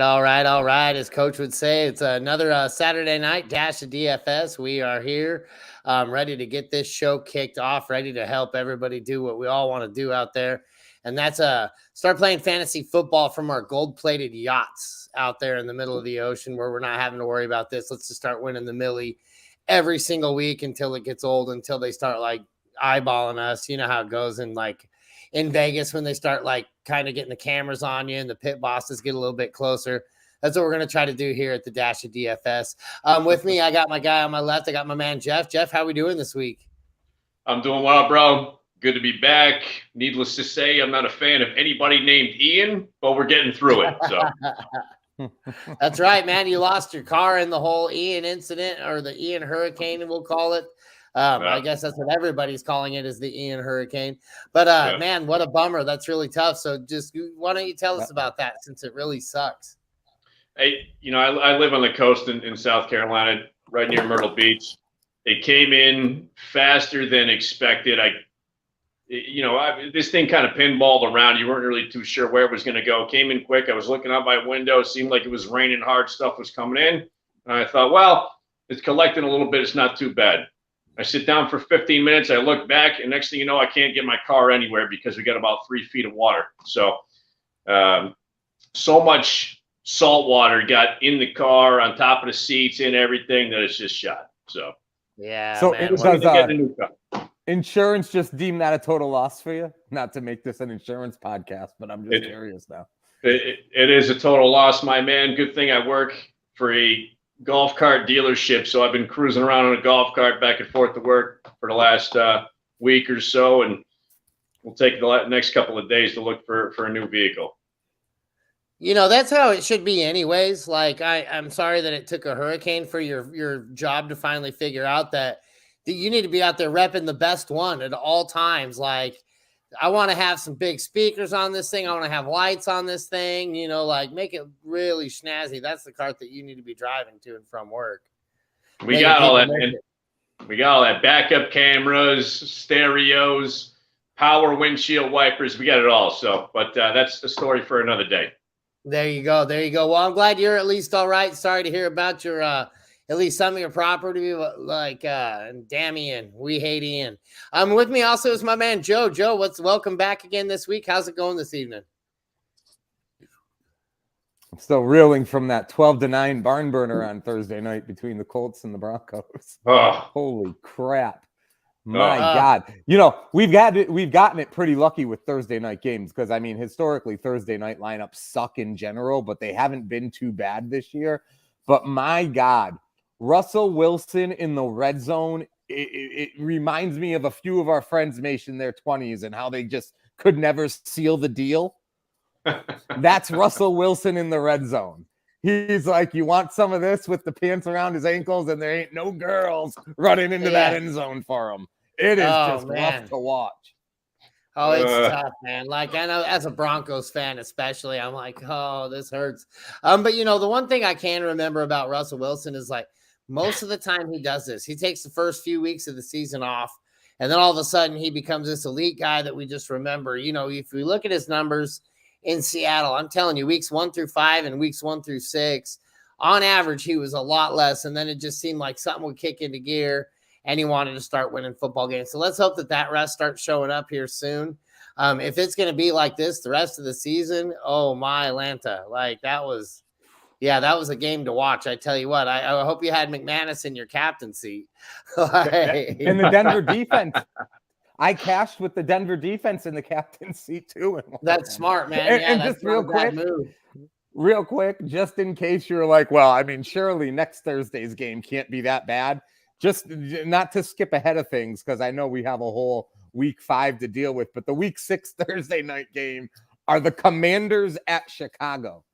all right. As Coach would say, it's another Saturday night dash of DFS. We are here, ready to get this show kicked off, ready to help everybody do what we all want to do out there. And that's start playing fantasy football from our gold-plated yachts out there in the middle of the ocean where we're not having to worry about this. Let's just start winning the millie every single week until it gets old, until they start like eyeballing us. You know how it goes in Vegas when they start like kind of getting the cameras on you and the pit bosses get a little bit closer. That's what we're going to try to do here at the Dash of DFS. With me, I got my guy on my left. I got my man, Jeff. Jeff, how we doing this week? I'm doing well, bro. Good to be back. Needless to say, I'm not a fan of anybody named Ian, but we're getting through it. So That's right, man. You lost your car in the whole Ian incident, or the Ian hurricane, we'll call it. I guess that's what everybody's calling it, is the Ian hurricane. But man, what a bummer. That's really tough. So just why don't you tell us about that, since it really sucks? Hey, I live on the coast in South Carolina, right near Myrtle Beach. It came in faster than expected. This thing kind of pinballed around. You weren't really too sure where it was going to go. It came in quick. I was looking out my window. It seemed like it was raining hard. Stuff was coming in. And I thought, well, it's collecting a little bit. It's not too bad. I sit down for 15 minutes. I look back, and next thing you know, I can't get my car anywhere because we got about 3 feet of water. So, so much salt water got in the car, on top of the seats, and everything, that it's just shot. So, yeah. So man. does insurance just deem that a total loss for you? Not to make this an insurance podcast, but I'm just curious now. It is a total loss, my man. Good thing I work for a golf cart dealership, so I've been cruising around on a golf cart back and forth to work for the last week or so, and we'll take the next couple of days to look for a new vehicle. That's how it should be anyways. Like, I'm sorry that it took a hurricane for your job to finally figure out that you need to be out there repping the best one at all times. Like, I want to have some big speakers on this thing. I want to have lights on this thing, like make it really snazzy. That's the cart that you need to be driving to and from work. We got all that, man. We got all that. Backup cameras, stereos, power windshield wipers. We got it all. So, but that's the story for another day. There you go. Well, I'm glad you're at least all right. Sorry to hear about your, at least some of your property, like Damian. We hate Ian. With me also is my man, Joe. Joe, welcome back again this week. How's it going this evening? I'm still reeling from that 12-9 barn burner on Thursday night between the Colts and the Broncos. Oh. Holy crap. My God. We've gotten it pretty lucky with Thursday night games because, historically, Thursday night lineups suck in general, but they haven't been too bad this year. But my God, Russell Wilson in the red zone, it reminds me of a few of our friends in their 20s and how they just could never seal the deal. That's Russell Wilson in the red zone. He's like, you want some of this with the pants around his ankles, and there ain't no girls running into that end zone for him. It is rough to watch. Oh, it's tough, man. Like, I know as a Broncos fan, especially, I'm like, oh, this hurts. But the one thing I can remember about Russell Wilson is, like, most of the time he does this. He takes the first few weeks of the season off, and then all of a sudden he becomes this elite guy that we just remember. If we look at his numbers in Seattle, I'm telling you, weeks 1 through 5 and weeks 1 through 6, on average, he was a lot less. And then it just seemed like something would kick into gear and he wanted to start winning football games. So let's hope that rest starts showing up here soon. If it's going to be like this the rest of the season, oh my Atlanta, like that was a game to watch. I tell you what, I hope you had McManus in your captain seat. And the Denver defense. I cashed with the Denver defense in the captain seat too. That's smart, man. And just real quick, just in case you're like, well, surely next Thursday's game can't be that bad. Just not to skip ahead of things, because I know we have a whole week 5 to deal with, but the week 6 Thursday night game are the Commanders at Chicago.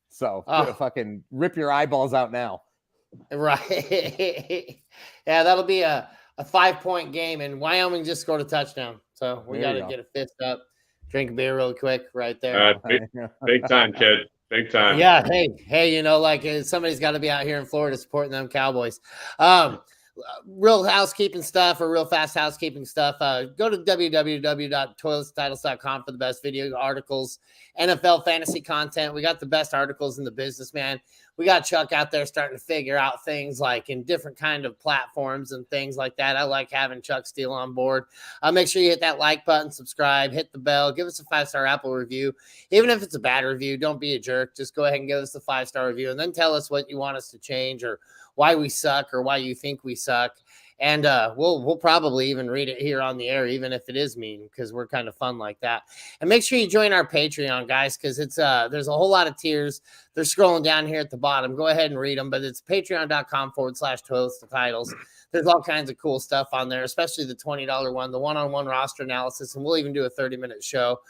So fucking rip your eyeballs out now. Right. Yeah, that'll be a 5-point game, and Wyoming just scored a touchdown. So we got to get a fist up, drink a beer real quick right there. Big time, kid. Big time. Yeah. Hey, like somebody's got to be out here in Florida supporting them Cowboys. real housekeeping stuff or real fast housekeeping stuff, go to www.toiletstitles.com for the best video articles, NFL fantasy content. We got the best articles in the business, man. We got Chuck out there starting to figure out things like in different kind of platforms and things like that. I like having Chuck Steele on board. Make sure you hit that like button, subscribe, hit the bell, give us a 5-star Apple review. Even if it's a bad review, don't be a jerk. Just go ahead and give us a 5-star review and then tell us what you want us to change or why we suck or why you think we suck. And we'll probably even read it here on the air, even if it is mean, because we're kind of fun like that. And make sure you join our Patreon, guys, because it's there's a whole lot of tiers. They're scrolling down here at the bottom. Go ahead and read them, but it's patreon.com/toiletstitles. There's all kinds of cool stuff on there, especially the $20 one, the one-on-one roster analysis, and we'll even do a 30-minute show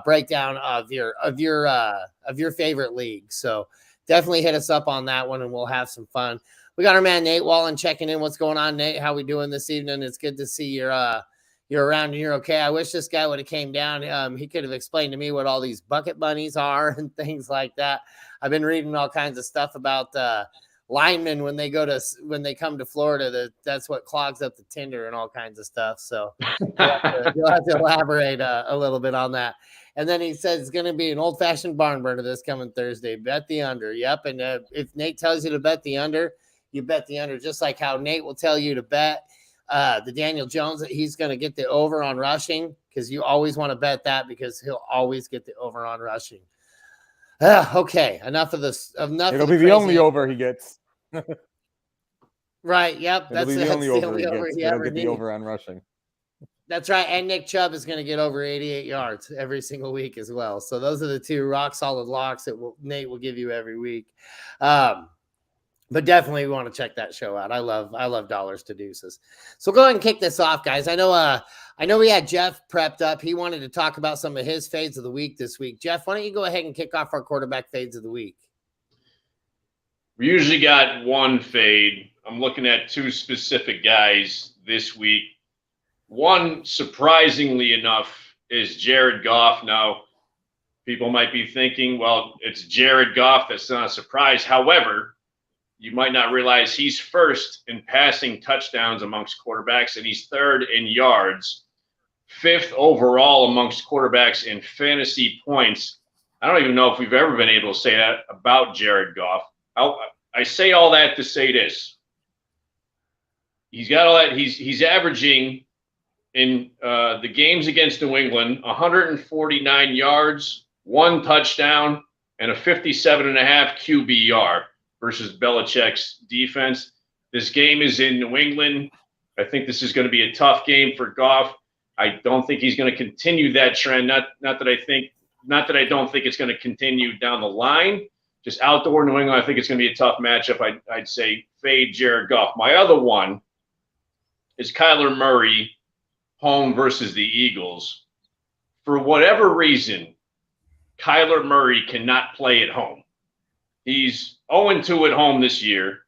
breakdown of your favorite league. So definitely hit us up on that one, and we'll have some fun. We got our man Nate Wallen checking in. What's going on, Nate? How we doing this evening? It's good to see you're around and you're okay. I wish this guy would have came down. He could have explained to me what all these bucket bunnies are and things like that. I've been reading all kinds of stuff about linemen when they come to Florida. That's what clogs up the Tinder and all kinds of stuff. So you'll have to elaborate a little bit on that. And then he says it's going to be an old-fashioned barn burner this coming Thursday. Bet the under. Yep. And if Nate tells you to bet the under, you bet the under, just like how Nate will tell you to bet the Daniel Jones that he's going to get the over on rushing, because you always want to bet that because he'll always get the over on rushing. Okay, enough of this. It'll be the only over he gets. Right. Yep. That's the only over he ever get the over on rushing. That's right. And Nick Chubb is going to get over 88 yards every single week as well. So those are the two rock solid locks that Nate will give you every week. But definitely we want to check that show out. I love dollars to deuces. So go ahead and kick this off, guys. I know we had Jeff prepped up. He wanted to talk about some of his fades of the week this week. Jeff, why don't you go ahead and kick off our quarterback fades of the week? We usually got one fade. I'm looking at two specific guys this week. One, surprisingly enough, is Jared Goff. Now, people might be thinking, well, it's Jared Goff. That's not a surprise. However, you might not realize he's first in passing touchdowns amongst quarterbacks, and he's third in yards, fifth overall amongst quarterbacks in fantasy points. I don't even know if we've ever been able to say that about Jared Goff. I say all that to say this. He's got all that. He's averaging in the games against New England 149 yards, 1 touchdown, and a 57.5 QBR. Versus Belichick's defense. This game is in New England. I think this is going to be a tough game for Goff. I don't think he's going to continue that trend. Not that I don't think it's going to continue down the line. Just outdoor New England, I think it's going to be a tough matchup. I'd say fade Jared Goff. My other one is Kyler Murray, home versus the Eagles. For whatever reason, Kyler Murray cannot play at home. He's 0-2 at home this year.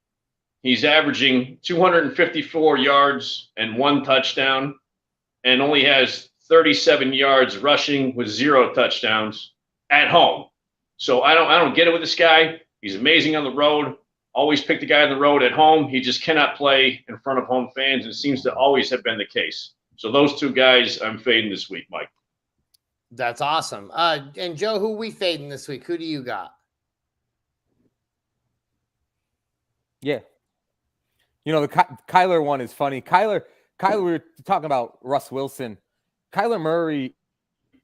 He's averaging 254 yards and 1 touchdown and only has 37 yards rushing with 0 touchdowns at home. So I don't get it with this guy. He's amazing on the road. Always pick the guy on the road. At home, he just cannot play in front of home fans, and it seems to always have been the case. So those two guys I'm fading this week, Mike. That's awesome. And Joe, who we fading this week? Who do you got? Yeah. You know, the Kyler one is funny. Kyler, we were talking about Russ Wilson. Kyler Murray,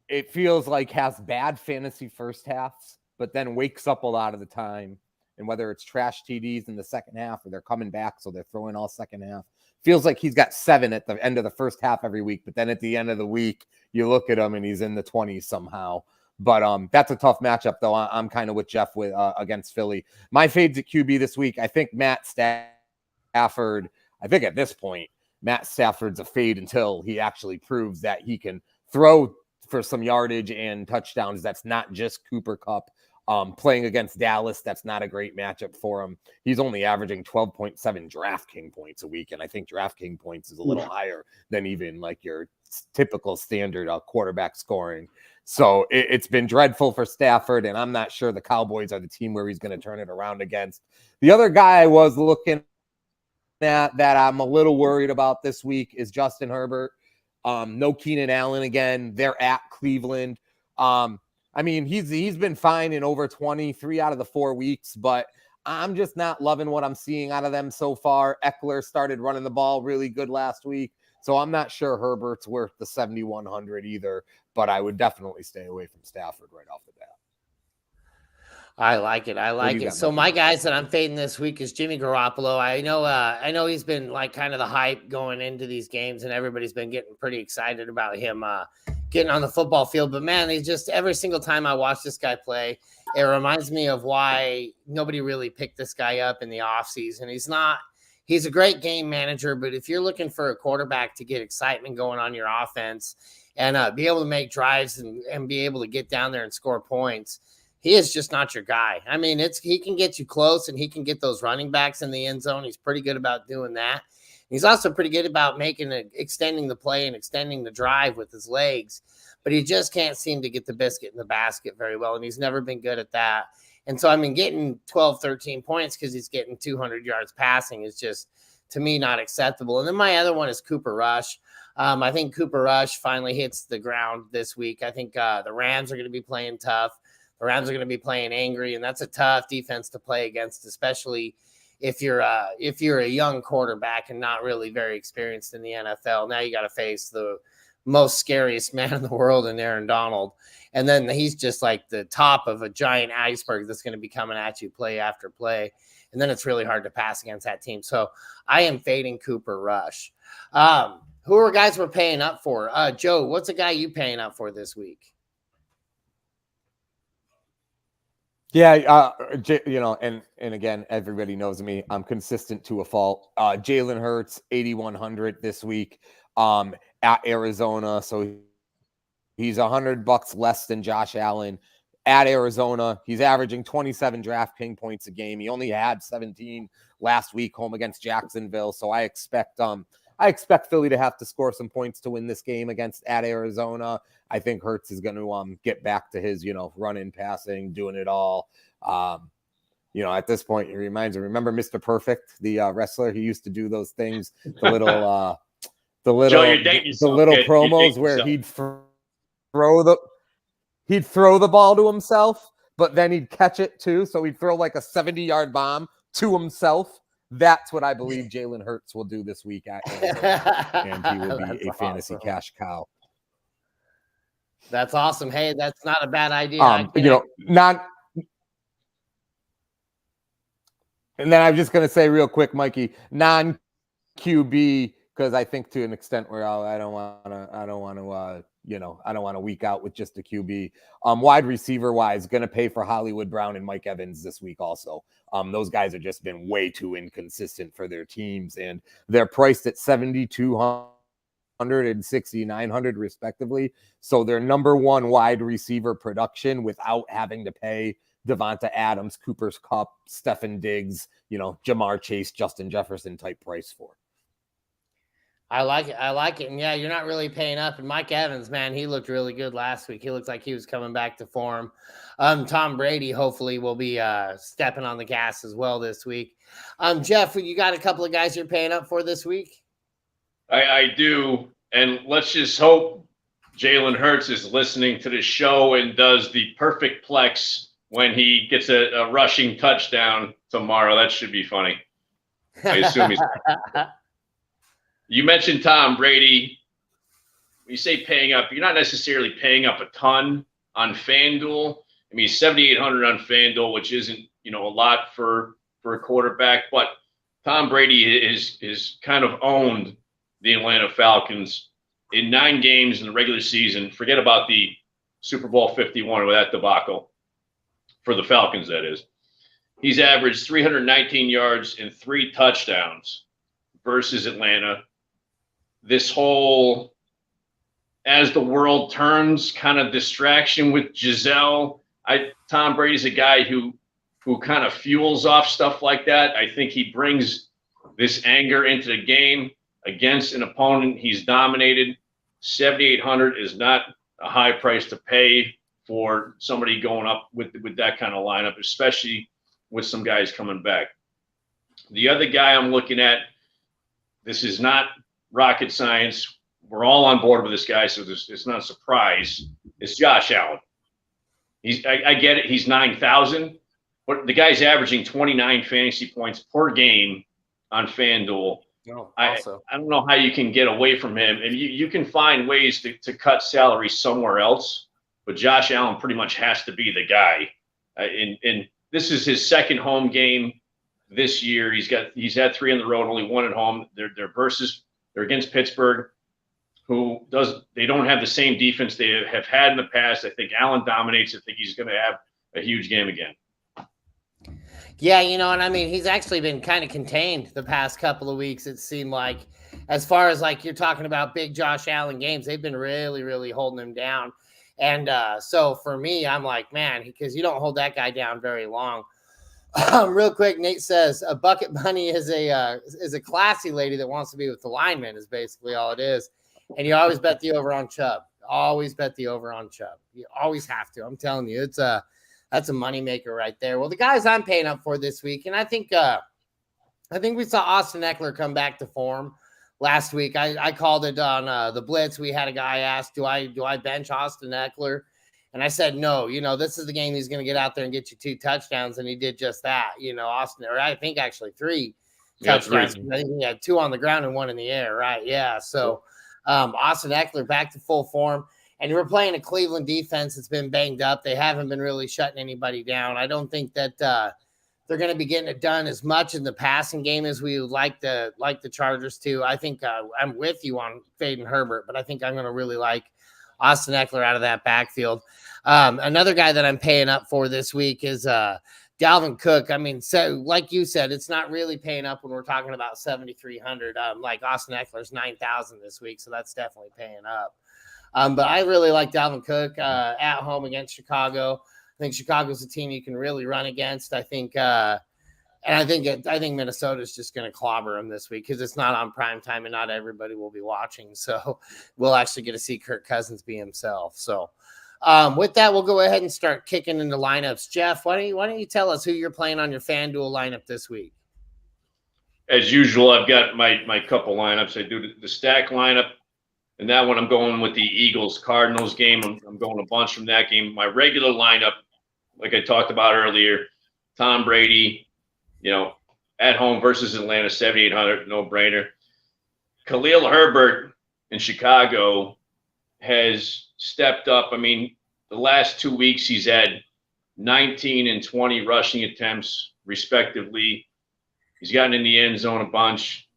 it feels like has bad fantasy first halves, but then wakes up a lot of the time. And whether it's trash TDs in the second half or they're coming back, so they're throwing all second half. Feels like he's got 7 at the end of the first half every week, but then at the end of the week, you look at him and he's in the 20s somehow. But that's a tough matchup, though. I'm kind of with Jeff against Philly. My fades at QB this week, I think Matt Stafford. I think at this point, Matt Stafford's a fade until he actually proves that he can throw for some yardage and touchdowns. That's not just Cooper Kupp. Playing against Dallas, that's not a great matchup for him. He's only averaging 12.7 DraftKings points a week, and I think DraftKings points is a little higher than even like your typical standard quarterback scoring. So it's been dreadful for Stafford, and I'm not sure the Cowboys are the team where he's going to turn it around against. The other guy I was looking that I'm a little worried about this week is Justin Herbert. No Keenan Allen again. They're at Cleveland. I mean, he's been fine in over 23 out of the 4 weeks, but I'm just not loving what I'm seeing out of them so far. Eckler started running the ball really good last week, so I'm not sure Herbert's worth the 7,100 either, but I would definitely stay away from Stafford right off the bat. I like it. So Mikey? my guys that I'm fading this week is Jimmy Garoppolo. I know he's been like kind of the hype going into these games, and everybody's been getting pretty excited about him getting on the football field. But man, he's just every single time I watch this guy play, it reminds me of why nobody really picked this guy up in the offseason. He's a great game manager, but if you're looking for a quarterback to get excitement going on your offense and be able to make drives and be able to get down there and score points, he is just not your guy. I mean, he can get you close and he can get those running backs in the end zone. He's pretty good about doing that. He's also pretty good about extending the play and extending the drive with his legs, but he just can't seem to get the biscuit in the basket very well, and he's never been good at that. And so, I mean, getting 12, 13 points because he's getting 200 yards passing is just, to me, not acceptable. And then my other one is Cooper Rush. I think Cooper Rush finally hits the ground this week. I think the Rams are going to be playing tough. The Rams are going to be playing angry, and that's a tough defense to play against, especially if you're a young quarterback and not really very experienced in the NFL. Now you got to face the most scariest man in the world in Aaron Donald, and then he's just like the top of a giant iceberg that's going to be coming at you play after play, and then it's really hard to pass against that team. So I am fading Cooper Rush. Who are guys we're paying up for? Joe, what's a guy you paying up for this week? Yeah, and again, everybody knows me. I'm consistent to a fault. Jalen Hurts, 8,100 this week at Arizona. So he's $100 less than Josh Allen at Arizona. He's averaging 27 DraftKings points a game. He only had 17 last week home against Jacksonville. So I expect Philly to have to score some points to win this game at Arizona. I think Hurts is going to get back to his, running, passing, doing it all. At this point, it reminds me. Remember Mr. Perfect, the wrestler? He used to do those things, the little promos where he'd throw the ball to himself, but then he'd catch it too. So he'd throw like a 70-yard bomb to himself. That's what I believe Jalen Hurts will do this week at Arizona, and he will be a fantasy cash cow. That's awesome. Hey, that's not a bad idea. And then I'm just going to say real quick, Mikey, non-QB, because I think to an extent where I don't want to weak out with just a QB. Wide receiver wise, going to pay for Hollywood Brown and Mike Evans this week also. Those guys have just been way too inconsistent for their teams, and they're priced at 7,200 and 6,900 respectively. So their number one wide receiver production without having to pay Devonta Adams, Cooper's Kupp, Stefan Diggs, Jamar Chase, Justin Jefferson type price for. I like it. And yeah, you're not really paying up. And Mike Evans, man, he looked really good last week. He looked like he was coming back to form. Tom Brady hopefully will be stepping on the gas as well this week. Jeff, you got a couple of guys you're paying up for this week? I do. And let's just hope Jalen Hurts is listening to the show and does the perfect plex when he gets a rushing touchdown tomorrow. That should be funny. I assume he's You mentioned Tom Brady. When you say paying up, you're not necessarily paying up a ton on FanDuel. I mean, 7,800 on FanDuel, which isn't, a lot for a quarterback. But Tom Brady is kind of owned the Atlanta Falcons in 9 games in the regular season. Forget about the Super Bowl 51 with that debacle for the Falcons, that is. He's averaged 319 yards and 3 touchdowns versus Atlanta. This whole as the world turns kind of distraction with Giselle. Tom Brady's a guy who kind of fuels off stuff like that. I think he brings this anger into the game against an opponent he's dominated. 7,800 is not a high price to pay for somebody going up with that kind of lineup, especially with some guys coming back. The other guy I'm looking at this is not rocket science. We're all on board with this guy, so it's not a surprise. It's Josh Allen. I get it. He's 9,000, but the guy's averaging 29 fantasy points per game on FanDuel. No, I don't know how you can get away from him. And you can find ways to cut salary somewhere else, but Josh Allen pretty much has to be the guy. And this is his second home game this year. He's had 3 on the road, only 1 at home. They're against Pittsburgh, they don't have the same defense they have had in the past. I think Allen dominates. I think he's going to have a huge game again. Yeah, and I mean, he's actually been kind of contained the past couple of weeks. It seemed like, as far as like you're talking about big Josh Allen games, they've been really, really holding him down. And so for me, I'm like, man, because you don't hold that guy down very long. Real quick, Nate says a bucket bunny is a classy lady that wants to be with the lineman is basically all it is. And you always bet the over on Chubb. Always bet the over on Chubb. You always have to. I'm telling you, that's a moneymaker right there. Well, the guys I'm paying up for this week, and I think we saw Austin Eckler come back to form last week. I called it on the Blitz. We had a guy ask, do I bench Austin Eckler? And I said, no, this is the game he's going to get out there and get you 2 touchdowns. And he did just that, Austin, or I think actually 3 touchdowns. 3. I think he had 2 on the ground and 1 in the air. Right. Yeah. So Austin Eckler back to full form. And we're playing a Cleveland defense that's been banged up. They haven't been really shutting anybody down. I don't think that they're going to be getting it done as much in the passing game as we would like the Chargers to. I think I'm with you on fading Herbert, but I think I'm going to really like Austin Eckler out of that backfield. Another guy that I'm paying up for this week is Dalvin Cook. I mean, so like you said, it's not really paying up when we're talking about 7,300. Like Austin Eckler's 9,000 this week, so that's definitely paying up. But I really like Dalvin Cook at home against Chicago. I think Chicago's a team you can really run against. I think Minnesota's just going to clobber them this week because it's not on prime time and not everybody will be watching. So we'll actually get to see Kirk Cousins be himself. So with that, we'll go ahead and start kicking into lineups. Jeff, why don't you tell us who you're playing on your FanDuel lineup this week? As usual, I've got my couple lineups. I do the stack lineup. And that one, I'm going with the Eagles-Cardinals game. I'm going a bunch from that game. My regular lineup, like I talked about earlier, Tom Brady, at home versus Atlanta, 7,800, no-brainer. Khalil Herbert in Chicago has stepped up. I mean, the last 2 weeks he's had 19 and 20 rushing attempts, respectively. He's gotten in the end zone a bunch.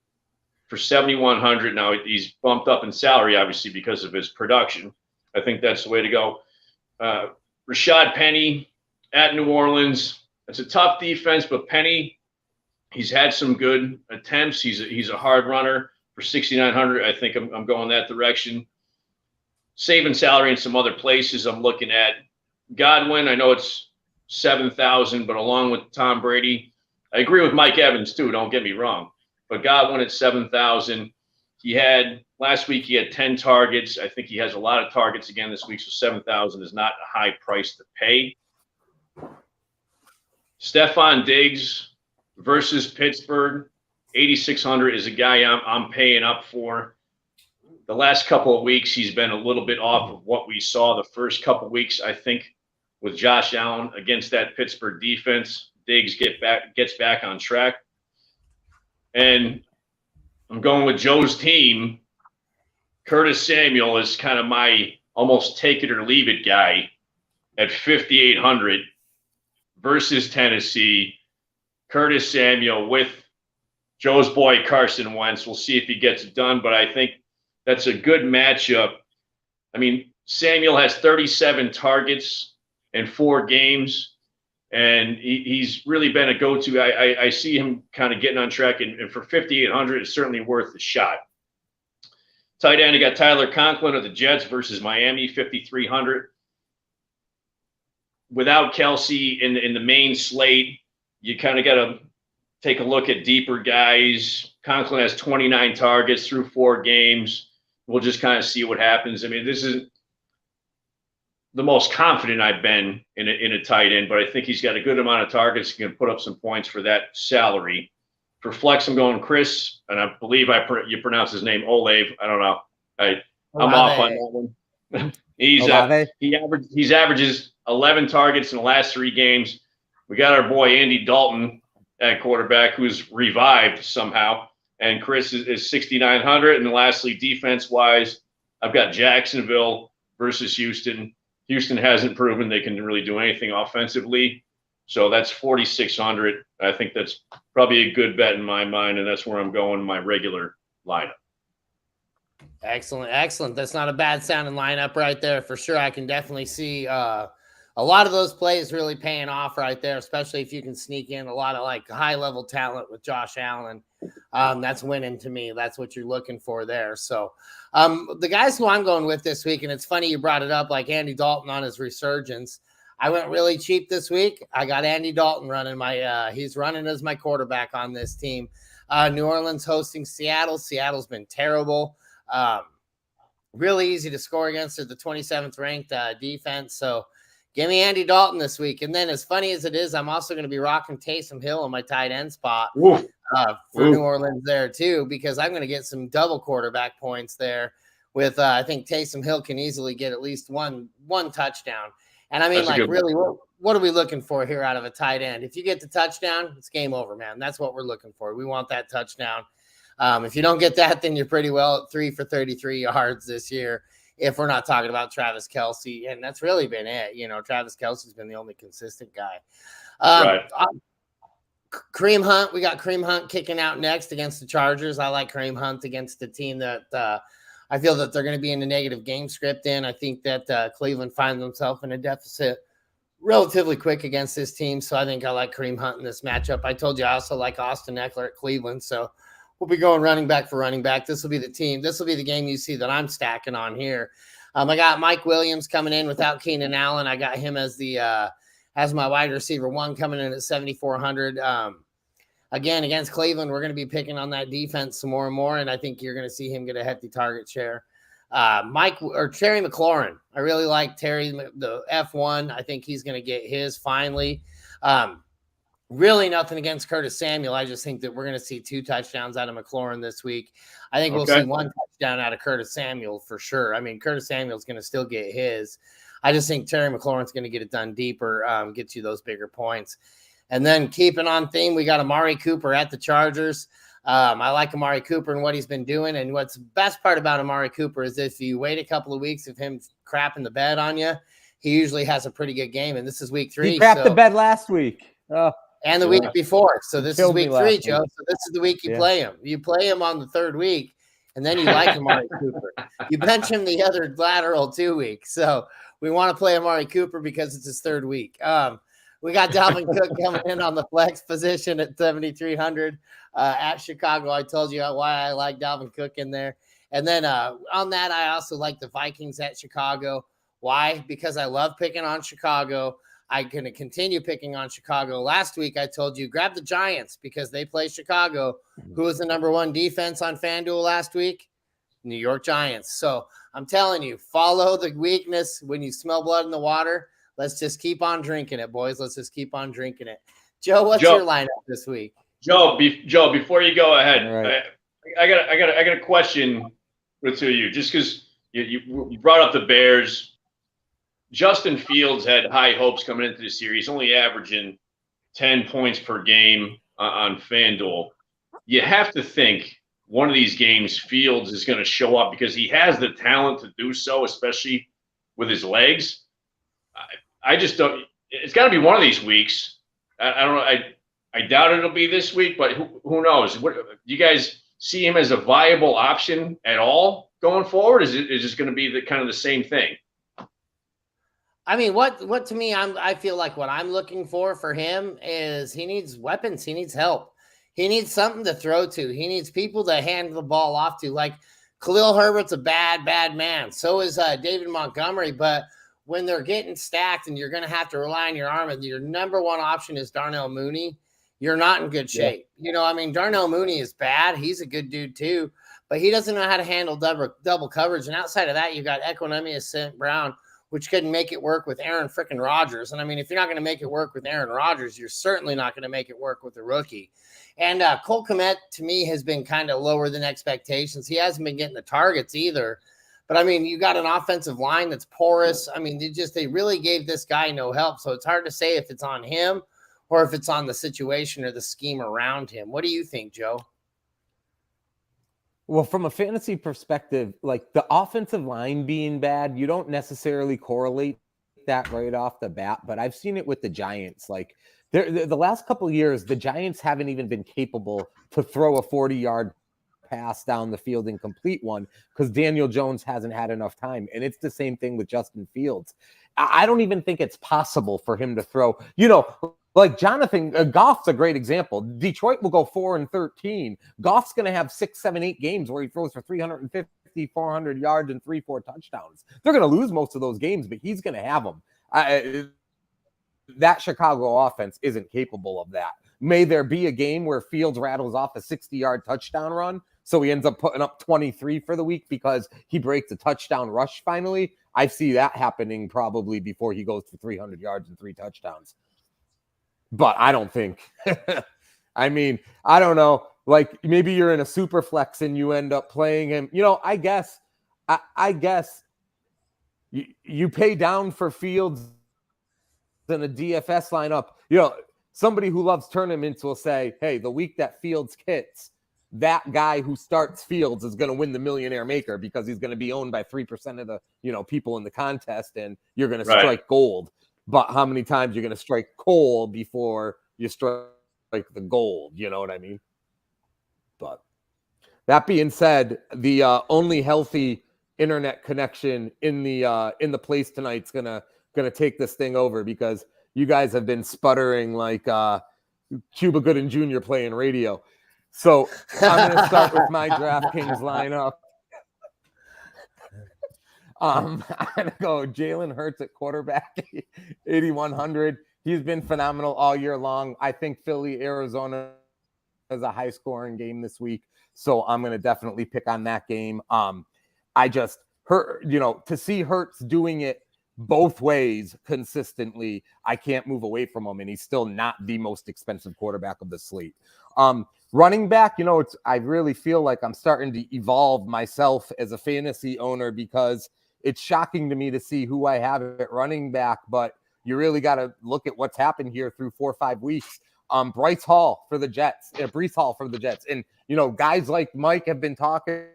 For 7,100 now, he's bumped up in salary, obviously, because of his production. I think that's the way to go. Rashad Penny at New Orleans. It's a tough defense, but Penny, he's had some good attempts. He's a hard runner. For 6,900, I think I'm going that direction. Saving salary in some other places I'm looking at. Godwin, I know it's 7,000, but along with Tom Brady, I agree with Mike Evans, too. Don't get me wrong. But Godwin at 7,000. Last week he had 10 targets. I think he has a lot of targets again this week, so 7,000 is not a high price to pay. Stephon Diggs versus Pittsburgh. 8,600 is a guy I'm paying up for. The last couple of weeks he's been a little bit off of what we saw the first couple of weeks, I think, with Josh Allen against that Pittsburgh defense. Diggs gets back on track. And I'm going with Joe's team. Curtis Samuel is kind of my almost take it or leave it guy at 5,800 versus Tennessee. Curtis Samuel with Joe's boy Carson Wentz. We'll see if he gets it done, but I think that's a good matchup. I mean, Samuel has 37 targets in 4 games. And he's really been a go-to. I see him kind of getting on track. And for 5,800, it's certainly worth a shot. Tight end, I got Tyler Conklin of the Jets versus Miami, 5,300. Without Kelsey in the main slate, you kind of got to take a look at deeper guys. Conklin has 29 targets through 4 games. We'll just kind of see what happens. I mean, this is the most confident I've been in a tight end, but I think he's got a good amount of targets. He can put up some points for that salary. For flex, I'm going Chris, and I believe you pronounce his name Olave. I don't know. I'm off on that one. He averages 11 targets in the last 3 games. We got our boy Andy Dalton at quarterback, who's revived somehow, and Chris is 6,900. And lastly, defense-wise, I've got Jacksonville versus Houston. Houston hasn't proven they can really do anything offensively, so that's 4,600. I think that's probably a good bet in my mind, and that's where I'm going in my regular lineup. Excellent. That's not a bad sounding lineup right there for sure. I can definitely see a lot of those plays really paying off right there, especially if you can sneak in a lot of like high level talent with Josh Allen. That's winning to me. That's what you're looking for there. So the guys who I'm going with this week, and it's funny you brought it up, like Andy Dalton on his resurgence. I went really cheap this week. I got Andy Dalton running he's running as my quarterback on this team. New Orleans hosting Seattle. Seattle's been terrible. Really easy to score against. They're the 27th ranked defense. So give me Andy Dalton this week. And then as funny as it is, I'm also going to be rocking Taysom Hill on my tight end spot for New Orleans there too, because I'm going to get some double quarterback points there with, I think Taysom Hill can easily get at least one touchdown. And I mean, like really, what are we looking for here out of a tight end? If you get the touchdown, it's game over, man. That's what we're looking for. We want that touchdown. If you don't get that, then you're pretty well at 3 for 33 yards this year. If we're not talking about Travis Kelce, and that's really been it. You know, Travis Kelce's been the only consistent guy. Right. Kareem Hunt, we got Kareem Hunt kicking out next against the Chargers. I like Kareem Hunt against the team that I feel that they're going to be in a negative game script in. I think that Cleveland finds themselves in a deficit relatively quick against this team. So I think I like Kareem Hunt in this matchup. I told you I also like Austin Eckler at Cleveland. So we'll be going running back for running back. This will be the team. This will be the game you see that I'm stacking on here. I got Mike Williams coming in without Keenan Allen. I got him as as my wide receiver 1 coming in at 7,400. Again, against Cleveland, we're going to be picking on that defense some more and more, and I think you're going to see him get a hefty target share. Terry McLaurin. I really like Terry, the F1. I think he's going to get his finally. Really nothing against Curtis Samuel. I just think that we're going to see 2 touchdowns out of McLaurin this week. I think we'll see 1 touchdown out of Curtis Samuel for sure. I mean, Curtis Samuel's going to still get his. I just think Terry McLaurin's going to get it done deeper, get you those bigger points. And then keeping on theme, we got Amari Cooper at the Chargers. I like Amari Cooper and what he's been doing. And what's the best part about Amari Cooper is if you wait a couple of weeks of him crapping the bed on you, he usually has a pretty good game. And this is week 3. He crapped the bed last week. And the week before. So this is week 3, Joe. So this is the week you play him. You play him on the 3rd week, and then you like Amari Cooper. You bench him the other lateral 2 weeks. So we want to play Amari Cooper because it's his 3rd week. We got Dalvin Cook coming in on the flex position at 7,300 at Chicago. I told you why I like Dalvin Cook in there. And then on that, I also like the Vikings at Chicago. Why? Because I love picking on Chicago. I'm going to continue picking on Chicago. Last week, I told you, grab the Giants because they play Chicago. Who was the number 1 defense on FanDuel last week? New York Giants. So I'm telling you, follow the weakness when you smell blood in the water. Let's just keep on drinking it, boys. Let's just keep on drinking it. Joe, what's your lineup this week? Joe, before you go ahead, right. I got a question with 2 of you, just because you brought up the Bears. Justin Fields had high hopes coming into the series, only averaging 10 points per game on FanDuel. You have to think one of these games Fields is going to show up because he has the talent to do so, especially with his legs. I just don't. It's got to be one of these weeks. I don't know. I doubt it'll be this week, but who knows? What do you guys see him as a viable option at all going forward? Is it just going to be the kind of the same thing? I mean, what to me, I feel like what I'm looking for him is he needs weapons. He needs help. He needs something to throw to. He needs people to hand the ball off to. Like Khalil Herbert's a bad man. So is David Montgomery. But when they're getting stacked and you're going to have to rely on your arm and your number 1 option is Darnell Mooney, you're not in good shape. Yeah. You know, I mean, Darnell Mooney is bad. He's a good dude too, but he doesn't know how to handle double coverage. And outside of that, you got Equanimeous St. Brown, which couldn't make it work with Aaron frickin' Rodgers. And I mean, if you're not going to make it work with Aaron Rodgers, you're certainly not going to make it work with a rookie. And Cole Kmet, to me, has been kind of lower than expectations. He hasn't been getting the targets either. But I mean, you got an offensive line that's porous. I mean, they really gave this guy no help. So it's hard to say if it's on him or if it's on the situation or the scheme around him. What do you think, Joe? Well, from a fantasy perspective, like the offensive line being bad, you don't necessarily correlate that right off the bat, but I've seen it with the Giants. Like the last couple of years, the Giants haven't even been capable to throw a 40-yard pass down the field and complete one because Daniel Jones hasn't had enough time. And it's the same thing with Justin Fields. I don't even think it's possible for him to throw, like Jonathan, Goff's a great example. Detroit will go 4-13. Goff's going to have 6, 7, 8 games where he throws for 350, 400 yards and 3-4 touchdowns. They're going to lose most of those games, but he's going to have them. That Chicago offense isn't capable of that. May there be a game where Fields rattles off a 60-yard touchdown run, so he ends up putting up 23 for the week because he breaks a touchdown rush finally. I see that happening probably before he goes for 300 yards and 3 touchdowns. But I don't think, I mean, I don't know. Like maybe you're in a super flex and you end up playing him. I guess you pay down for Fields in a DFS lineup. Somebody who loves tournaments will say, hey, the week that Fields hits, that guy who starts Fields is going to win the Millionaire Maker because he's going to be owned by 3% of the, people in the contest, and you're going to strike gold. But how many times you're going to strike coal before you strike the gold? You know what I mean? But that being said, the only healthy internet connection in the place tonight's gonna take this thing over because you guys have been sputtering like Cuba Gooding Jr. playing radio. So I'm going to start with my DraftKings lineup. I'm going to go Jalen Hurts at quarterback, 8,100. He's been phenomenal all year long. I think Philly, Arizona is a high-scoring game this week, so I'm going to definitely pick on that game. I just to see Hurts doing it both ways consistently, I can't move away from him, and he's still not the most expensive quarterback of the slate. Running back, I really feel like I'm starting to evolve myself as a fantasy owner because it's shocking to me to see who I have at running back, but you really got to look at what's happened here through 4 or 5 weeks. Breece Hall for the Jets. And, guys like Mike have been talking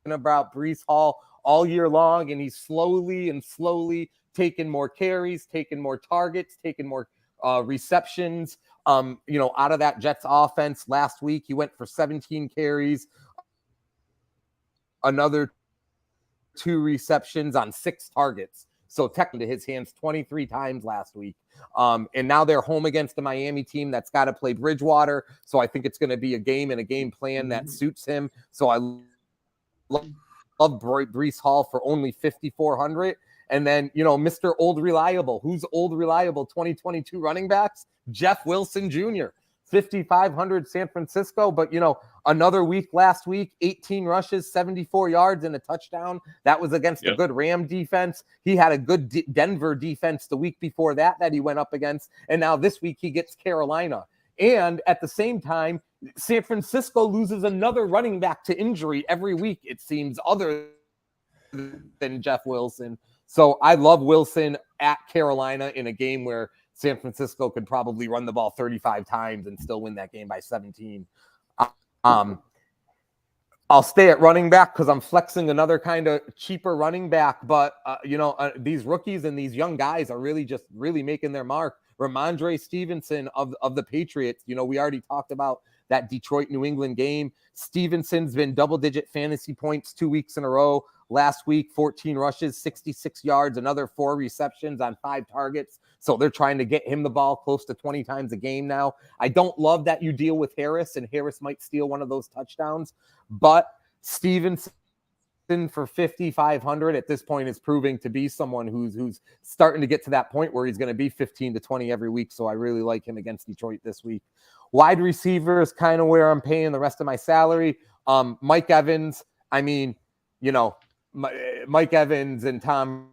about Breece Hall all year long, and he's slowly taking more carries, taking more targets, taking more receptions. Out of that Jets offense last week, he went for 17 carries, another 2 receptions on 6 targets. So technically his hands 23 times last week. And now they're home against the Miami team that's got to play Bridgewater. So I think it's going to be a game and a game plan that suits him. So I love Breece Hall for only 5,400. And then, Mr. Old Reliable. Who's Old Reliable 2022 running backs? Jeff Wilson Jr., 5,500 San Francisco. But, another week last week, 18 rushes, 74 yards and a touchdown. That was against a good Ram defense. He had a good Denver defense the week before that he went up against. And now this week he gets Carolina. And at the same time, San Francisco loses another running back to injury every week, it seems, other than Jeff Wilson. So I love Wilson at Carolina in a game where San Francisco could probably run the ball 35 times and still win that game by 17. I'll stay at running back because I'm flexing another kind of cheaper running back. But, these rookies and these young guys are really making their mark. Ramondre Stevenson of the Patriots. We already talked about that Detroit-New England game. Stevenson's been double-digit fantasy points 2 weeks in a row. Last week, 14 rushes, 66 yards, another 4 receptions on 5 targets. So they're trying to get him the ball close to 20 times a game now. I don't love that you deal with Harris, and Harris might steal one of those touchdowns. But Stevenson for 5,500 at this point is proving to be someone who's starting to get to that point where he's going to be 15 to 20 every week. So I really like him against Detroit this week. Wide receiver is kind of where I'm paying the rest of my salary. Mike Evans, Mike Evans and Tom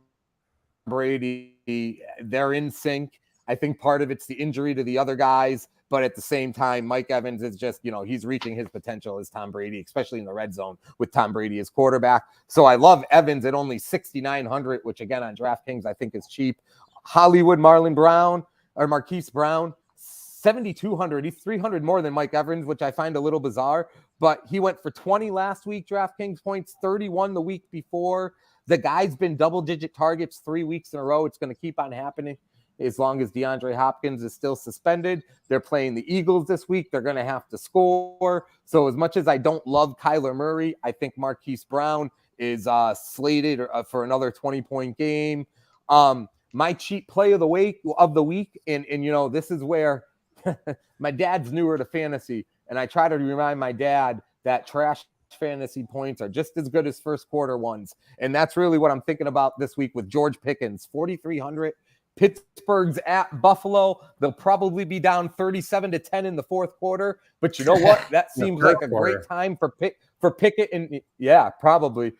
Brady, they're in sync. I think part of it's the injury to the other guys, but at the same time, Mike Evans is just, he's reaching his potential as Tom Brady, especially in the red zone with Tom Brady as quarterback. So I love Evans at only 6,900, which again on DraftKings I think is cheap. Hollywood Marquise Brown, 7,200. He's 300 more than Mike Evans, which I find a little bizarre, but he went for 20 last week, DraftKings points, 31 the week before. The guy's been double-digit targets 3 weeks in a row. It's going to keep on happening as long as DeAndre Hopkins is still suspended. They're playing the Eagles this week. They're going to have to score. So as much as I don't love Kyler Murray, I think Marquise Brown is slated for another 20-point game. My cheap play of the week, and this is where my dad's newer to fantasy, and I try to remind my dad that trash fantasy points are just as good as first quarter ones. And that's really what I'm thinking about this week with George Pickens, 4,300. Pittsburgh's at Buffalo. They'll probably be down 37-10 in the fourth quarter. But you know what? That seems like a great time for Pickett and probably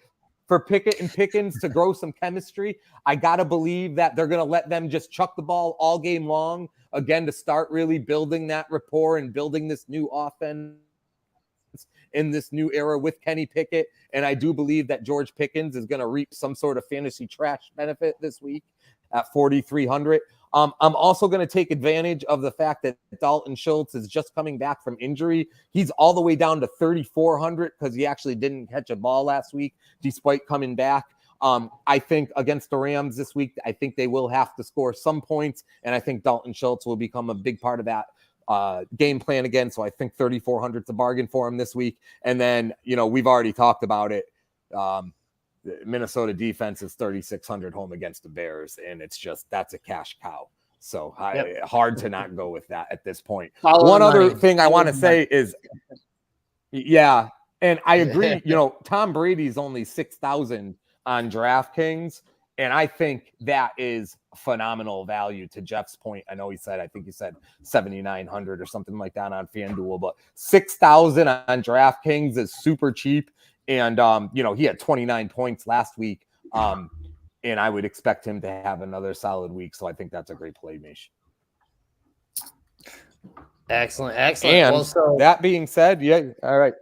for Pickett and Pickens to grow some chemistry. I got to believe that they're going to let them just chuck the ball all game long again to start really building that rapport and building this new offense in this new era with Kenny Pickett. And I do believe that George Pickens is going to reap some sort of fantasy trash benefit this week at 4,300. I'm also going to take advantage of the fact that Dalton Schultz is just coming back from injury. He's all the way down to 3,400 because he actually didn't catch a ball last week despite coming back. I think against the Rams this week, I think they will have to score some points, and I think Dalton Schultz will become a big part of that game plan again. So I think 3,400 is a bargain for him this week. And then, we've already talked about it. The Minnesota defense is 3,600 home against the Bears, and that's a cash cow. So hard to not go with that at this point. One other thing I want to say is, and I agree, Tom Brady's only 6,000 on DraftKings, and I think that is phenomenal value to Jeff's point. I think he said 7,900 or something like that on FanDuel, but 6,000 on DraftKings is super cheap. And, he had 29 points last week, and I would expect him to have another solid week. So I think that's a great play, Mish. Excellent. And that being said, all right.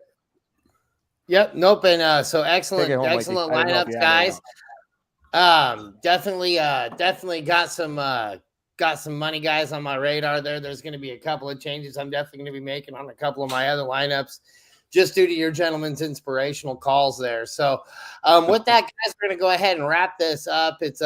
Yep. Nope. And so excellent lineups, guys. Definitely got some money guys on my radar there. There's going to be a couple of changes I'm definitely going to be making on a couple of my other lineups, just due to your gentlemen's inspirational calls there. So with that, guys, we're going to go ahead and wrap this up. It's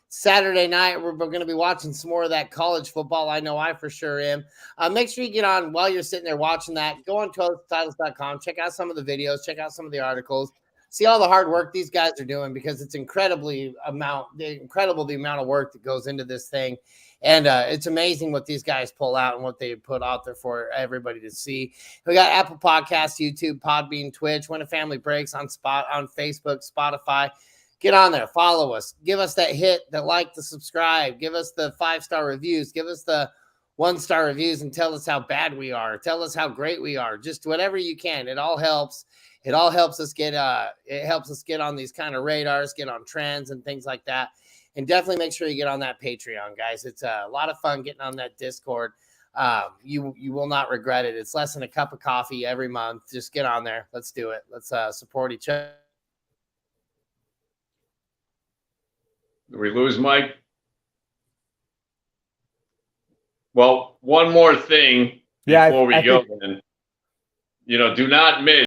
Saturday night. We're going to be watching some more of that college football. I know I for sure am. Make sure you get on while you're sitting there watching that. Go on titles.com. Check out some of the videos. Check out some of the articles. See all the hard work these guys are doing, because it's incredible the amount of work that goes into this thing. And it's amazing what these guys pull out and what they put out there for everybody to see. We got Apple Podcasts, YouTube, Podbean, Twitch, When a Family Breaks on Facebook, Spotify. Get on there. Follow us. Give us that hit, the like, the subscribe. Give us the 5-star reviews. Give us the 1-star reviews and tell us how bad we are. Tell us how great we are. Just whatever you can. It all helps. It all helps us get on these kind of radars, get on trends and things like that. And definitely make sure you get on that Patreon, guys. It's a lot of fun getting on that Discord. You will not regret it. It's less than a cup of coffee every month. Just get on there. Let's do it. Let's support each other. Did we lose Mike? Well, one more thing before we go. Do not miss